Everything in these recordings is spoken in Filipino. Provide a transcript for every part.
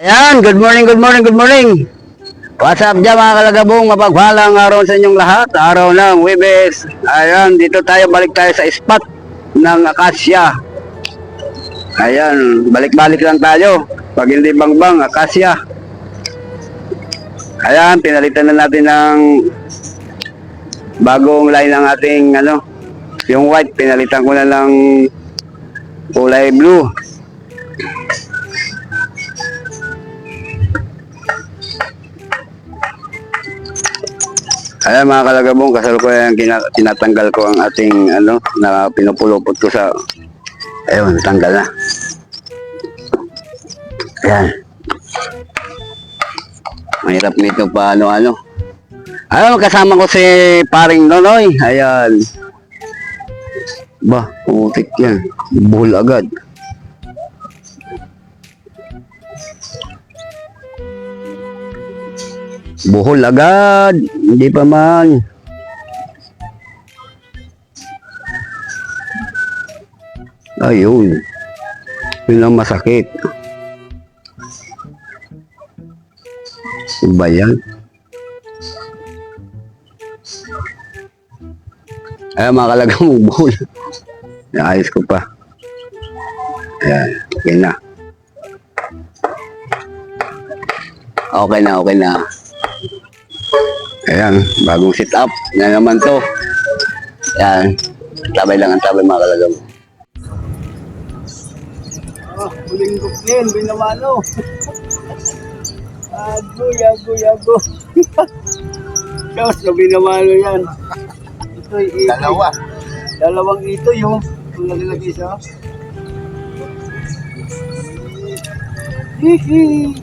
Ayan, good morning, good morning, good morning. What's up dyan mga kalagabong, mapagpalang araw sa inyong lahat, araw ng Huwebes. Ayan, dito tayo, balik tayo sa spot ng Acacia. Ayan, balik-balik lang tayo. Pag hindi bangbang, Acacia. Ayan, pinalitan na natin ng bagong line ng ating, yung white, pinalitan ko na ng kulay blue. Ayan mga kalagabong, kasalukuyan tinatanggal ko ang ating na pinupulupot ko sa ayun, tanggal na. Ayan. Mahirap nito pa ano. Ayan, kasama ko si paring Nonoy. Ayan. Bah, putik yan. Buhol agad. Buhol agad. Hindi pa man. Ayun. Yun ang masakit. Ba yan? Ayan mga kalagang buhol. Naayos ko pa. Ayan. Okay na. Okay na, okay na. Ayan, bagong sit up na naman to. Ayan, tabay lang ang tabay mga kalagam. Huling kuplin, binamano. Yago. Kaos na binamano yan. Ito'y ito. Dalawang ito yung nalilagay siya. Hihi.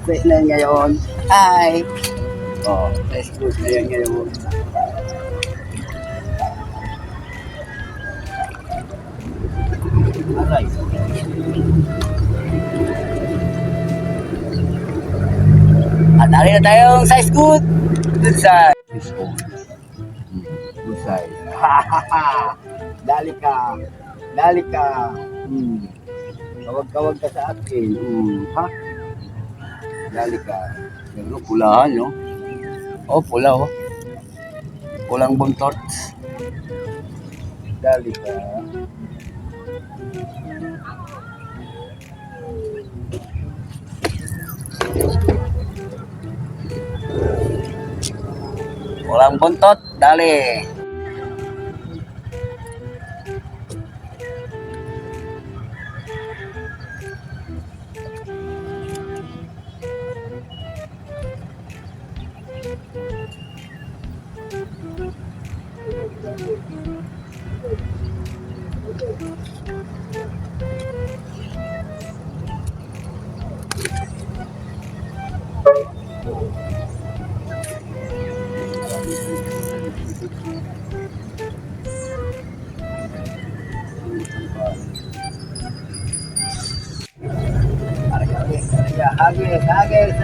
Fresh na yan ngayon. Hi! Oh, fresh food na yan ngayon. Aray. At ari na tayong size good. Good size. Good size. Dali ka. Kawag ka sa akin. Ha? Dali ka. Pero pulahan, no? Oh, pula, oh. Pulang buntot. Dali ka. Pulang buntot. Dali.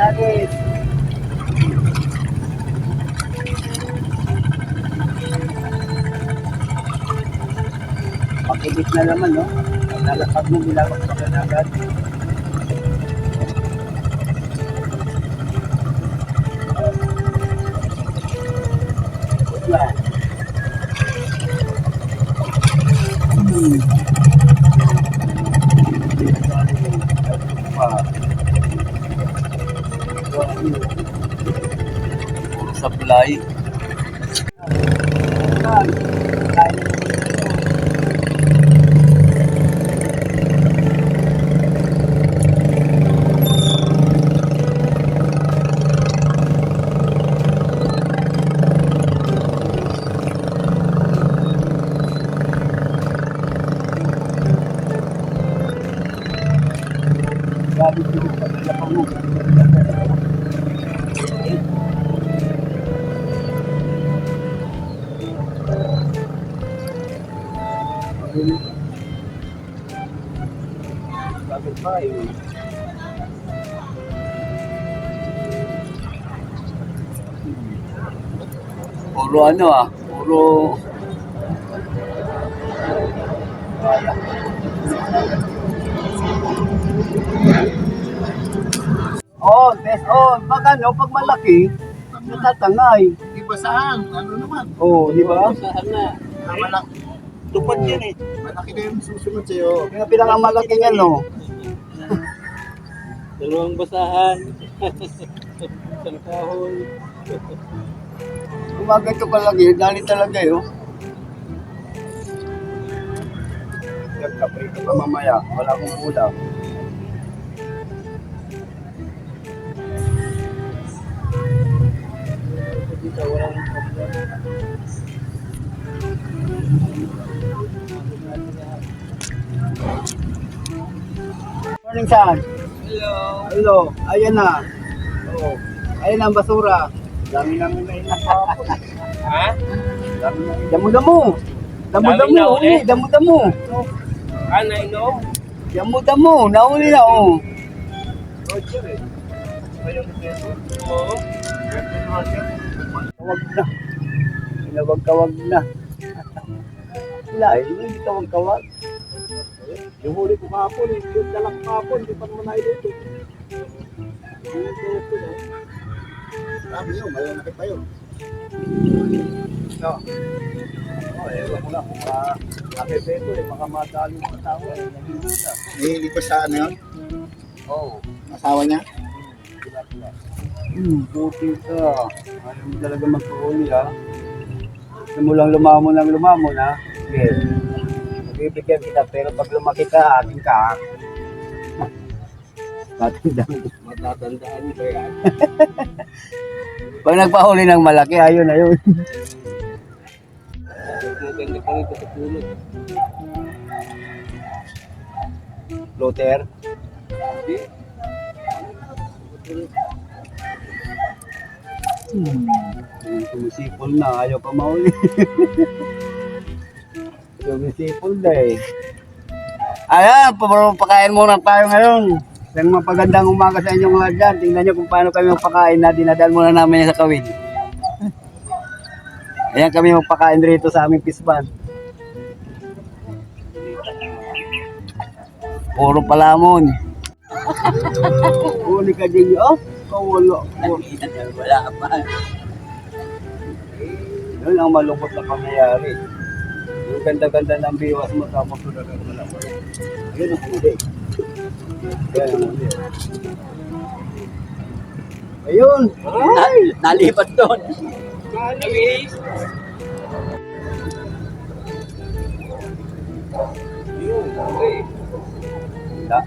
Hagis. Pakibit na naman, no? Lalapag mo, bilawag pa ka na agad. Supply. Bakit ba Puro ano ah, puro... Oh, test on. Pag ano, pag malaki, natatangay. Di ba saan? Ano naman? Oh, di ba? Malaki. Tupad yan eh. Malaki na yung susunod sa'yo. Kaya pinakamalaki niya, no? Dalawang basahan. Isang kahoy. Kumagat ka palagi, dali talaga yun. Nagkapre ka pa mamaya, wala akong ulam. Dito walang Morning, San. hello. Hello, ayan na. Oh, ayan na ang basura. Dami namin na inakapon. Ha? Damo-damo. Dami Damo-damo, na uli. uli. Damo-damo. Nainom? Damo-damo, nauli na, oh. Roger eh. Ayun ito. Oo. Tawag na. Tinawag-tawag na. Lahi, hindi tawag-tawag. Yung huli ko kahapon eh. Yung dalak kahapon. Di pa naman tayo dito. Sabi nyo, malalaki pa yun. No. Oh, ewan ko na kung nakipito eh, baka madali yung tao eh. Hindi pa sa ano yun? Oo. Asawa niya? Buti ka. Ayaw mo talaga magpahuli ha. Gusto mo lang lumamon ng lumamon ha. Sige. Magbibigyan kita pero pag lumaki ka, ating ka ha. Matandaan. Matatandaan niyo ba yan? Pag nagpahuli ng malaki, ayun, ayun. Maganda ka rito sa puno. Floater. Hindi. Sumisipol na, ayaw pa mahuli. Sumisipol na eh. Ayan, pakain muna tayo ngayon. Isang mapagandang umaga sa inyong lahat dyan. Tingnan nyo kung paano kami magpakain na dinadal muna namin yan sa kawin. Ayan kami magpakain rito sa aming pisban. Puro palamon. Huli ka din yun. Oh, kawala. Wala pa. Yun ang malungkot na pangyayari. Yung ganda-ganda ng biwas mo tapos talaga wala pa. Yun ang huli. Yan ang huli. Ayun! Nalipat doon. Nalipat. Da.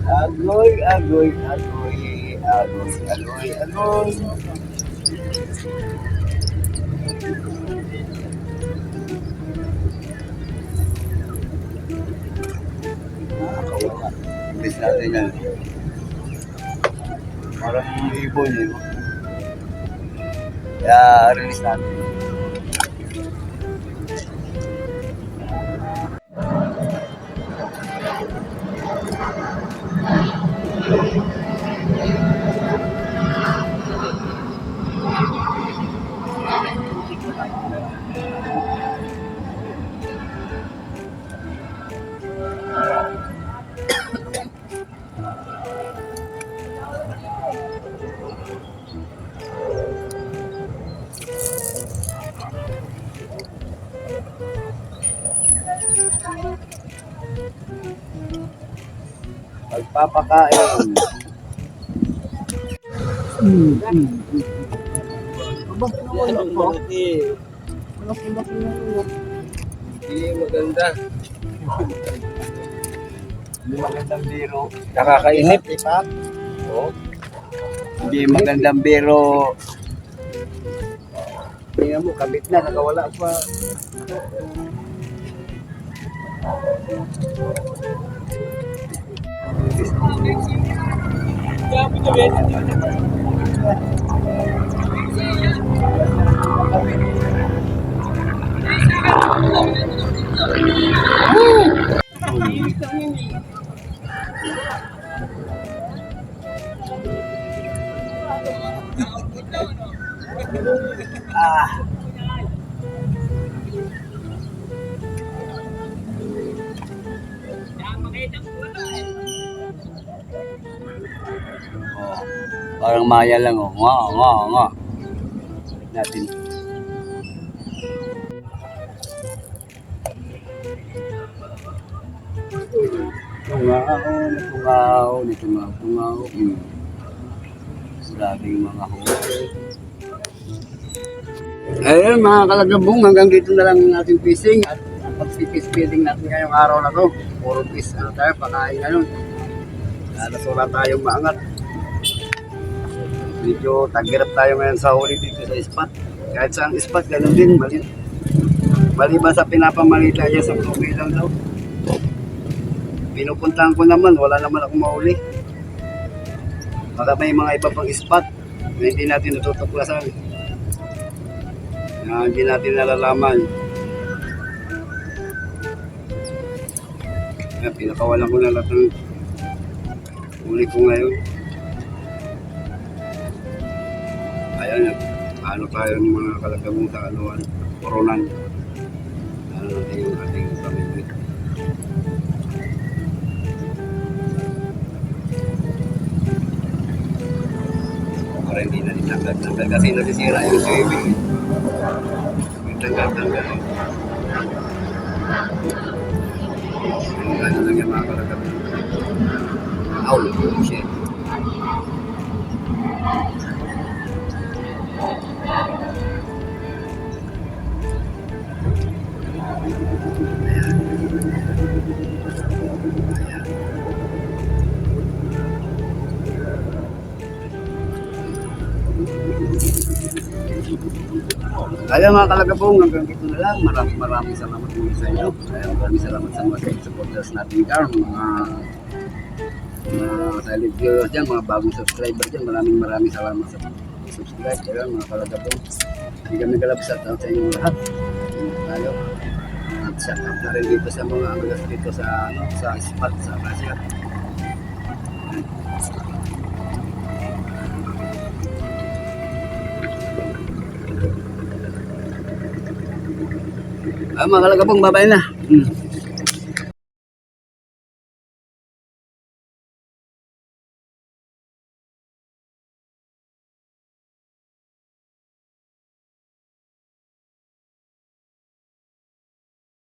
Agoy, agoy, agoy, agoy, agoy, agoy. Nakakawala. Imbes natin yan. Parang ibon eh. Kaya release natin. Pagpapakain. Aba, wala pa. Malaki-laki na yun. Hindi maganda. Hindi magandang biro. Nakakainip. Ipat. Oh. Hindi magandang biro. Tingnan mo, kabit na, nakawala pa. Oh, parang maya lang oh. Nga. Natin. Tungaw. Grabing mga huli. Ayun mga kalagabong, hanggang dito na lang ang ating fishing at pag-fish-feeding natin ngayong araw na to. Puro fish, tayo, pakain na nun. Alas wala tayong maangat. Medyo tagirap tayo ngayon sa huli dito sa spot. Kahit saan spot, ganun din, maliban sa pinapamalita niya sa tubig lang daw. Pinupuntahan ko naman, wala naman akong mahuli. Baka may mga iba pang spot na hindi natin natutuklasan. Na hindi natin nalalaman. Pinakawalan ko na lahat ng huli ko ngayon. Ayan, ano tayo ng mga kalagabong sa anuan, koronan. Ano natin yung ating pamilya. Para hindi na ditanggal kasi nasisira yung swimming. Tanggal. Ano lang yung mga kalagabong. Shit. Kaya mga kalagabong, hanggang dito na lang. Maraming salamat muli sa inyo. Maraming salamat sa mga supporters natin dyan, mga silent viewers dyan, mga bagong subscriber dyan. Maraming salamat sa subscribe. Kaya mga kalagabong, hindi kami galap shout out sa inyo lahat. Tayo. At shout out na rin dito sa mga agagas dito sa spot, sa Asia. Mga kalagabong, babay na.